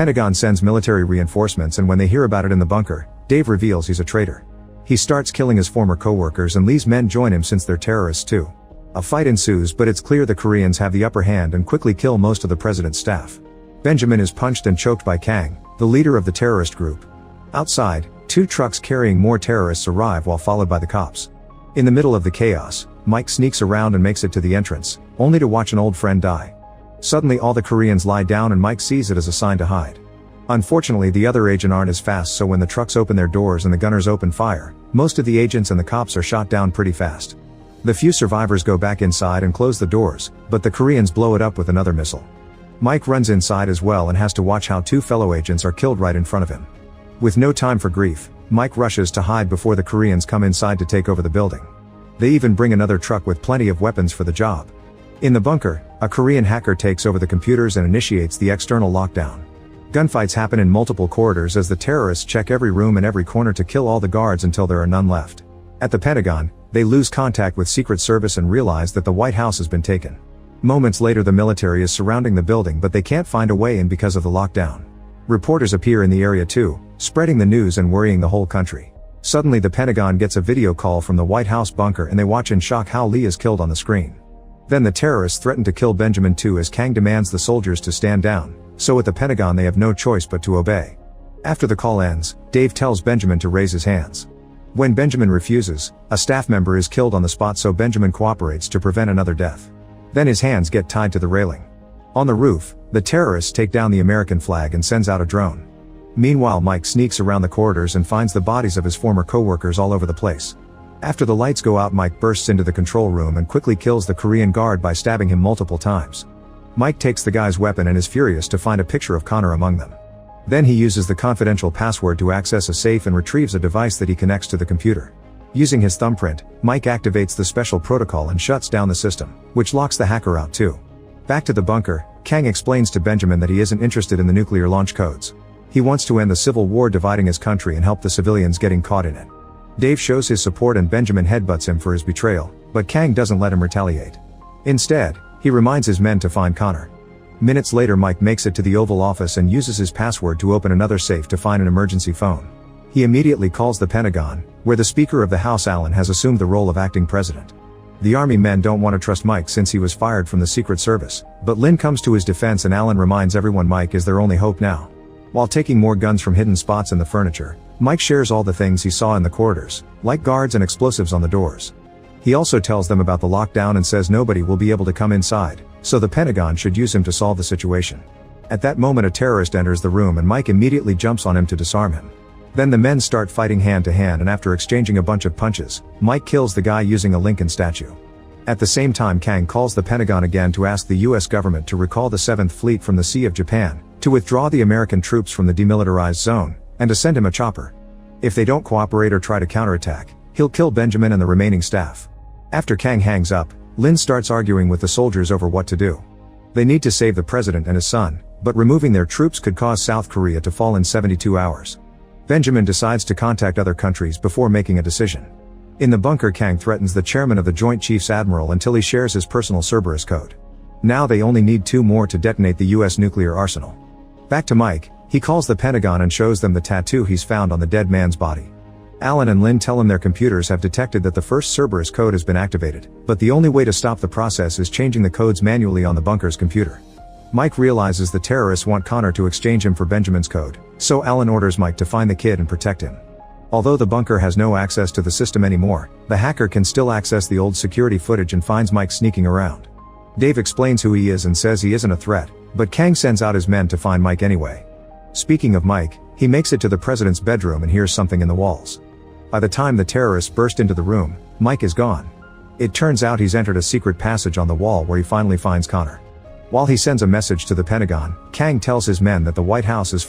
Pentagon sends military reinforcements, and when they hear about it in the bunker, Dave reveals he's a traitor. He starts killing his former co-workers, and Lee's men join him since they're terrorists too. A fight ensues, but it's clear the Koreans have the upper hand and quickly kill most of the president's staff. Benjamin is punched and choked by Kang, the leader of the terrorist group. Outside, 2 trucks carrying more terrorists arrive while followed by the cops. In the middle of the chaos, Mike sneaks around and makes it to the entrance, only to watch an old friend die. Suddenly all the Koreans lie down and Mike sees it as a sign to hide. Unfortunately, the other agents aren't as fast, so when the trucks open their doors and the gunners open fire, most of the agents and the cops are shot down pretty fast. The few survivors go back inside and close the doors, but the Koreans blow it up with another missile. Mike runs inside as well and has to watch how 2 fellow agents are killed right in front of him. With no time for grief, Mike rushes to hide before the Koreans come inside to take over the building. They even bring another truck with plenty of weapons for the job. In the bunker, a Korean hacker takes over the computers and initiates the external lockdown. Gunfights happen in multiple corridors as the terrorists check every room and every corner to kill all the guards until there are none left. At the Pentagon, they lose contact with Secret Service and realize that the White House has been taken. Moments later, the military is surrounding the building, but they can't find a way in because of the lockdown. Reporters appear in the area too, spreading the news and worrying the whole country. Suddenly the Pentagon gets a video call from the White House bunker and they watch in shock how Lee is killed on the screen. Then the terrorists threaten to kill Benjamin too as Kang demands the soldiers to stand down, so at the Pentagon they have no choice but to obey. After the call ends, Dave tells Benjamin to raise his hands. When Benjamin refuses, a staff member is killed on the spot, so Benjamin cooperates to prevent another death. Then his hands get tied to the railing. On the roof, the terrorists take down the American flag and sends out a drone. Meanwhile, Mike sneaks around the corridors and finds the bodies of his former co-workers all over the place. After the lights go out, Mike bursts into the control room and quickly kills the Korean guard by stabbing him multiple times. Mike takes the guy's weapon and is furious to find a picture of Connor among them. Then he uses the confidential password to access a safe and retrieves a device that he connects to the computer. Using his thumbprint, Mike activates the special protocol and shuts down the system, which locks the hacker out too. Back to the bunker, Kang explains to Benjamin that he isn't interested in the nuclear launch codes. He wants to end the civil war dividing his country and help the civilians getting caught in it. Dave shows his support and Benjamin headbutts him for his betrayal, but Kang doesn't let him retaliate. Instead, he reminds his men to find Connor. Minutes later, Mike makes it to the Oval Office and uses his password to open another safe to find an emergency phone. He immediately calls the Pentagon, where the Speaker of the House, Allen, has assumed the role of acting president. The army men don't want to trust Mike since he was fired from the Secret Service, but Lynn comes to his defense and Allen reminds everyone Mike is their only hope now. While taking more guns from hidden spots in the furniture, Mike shares all the things he saw in the corridors, like guards and explosives on the doors. He also tells them about the lockdown and says nobody will be able to come inside, so the Pentagon should use him to solve the situation. At that moment, a terrorist enters the room and Mike immediately jumps on him to disarm him. Then the men start fighting hand to hand, and after exchanging a bunch of punches, Mike kills the guy using a Lincoln statue. At the same time, Kang calls the Pentagon again to ask the US government to recall the 7th Fleet from the Sea of Japan, to withdraw the American troops from the demilitarized zone, and to send him a chopper. If they don't cooperate or try to counterattack, he'll kill Benjamin and the remaining staff. After Kang hangs up, Lin starts arguing with the soldiers over what to do. They need to save the president and his son, but removing their troops could cause South Korea to fall in 72 hours. Benjamin decides to contact other countries before making a decision. In the bunker, Kang threatens the chairman of the Joint Chiefs Admiral until he shares his personal Cerberus code. Now they only need 2 more to detonate the US nuclear arsenal. Back to Mike, he calls the Pentagon and shows them the tattoo he's found on the dead man's body. Alan and Lynn tell him their computers have detected that the first Cerberus code has been activated, but the only way to stop the process is changing the codes manually on the bunker's computer. Mike realizes the terrorists want Connor to exchange him for Benjamin's code, so Alan orders Mike to find the kid and protect him. Although the bunker has no access to the system anymore, the hacker can still access the old security footage and finds Mike sneaking around. Dave explains who he is and says he isn't a threat, but Kang sends out his men to find Mike anyway. Speaking of Mike, he makes it to the president's bedroom and hears something in the walls. By the time the terrorists burst into the room, Mike is gone. It turns out he's entered a secret passage on the wall where he finally finds Connor. While he sends a message to the Pentagon, Kang tells his men that the White House is full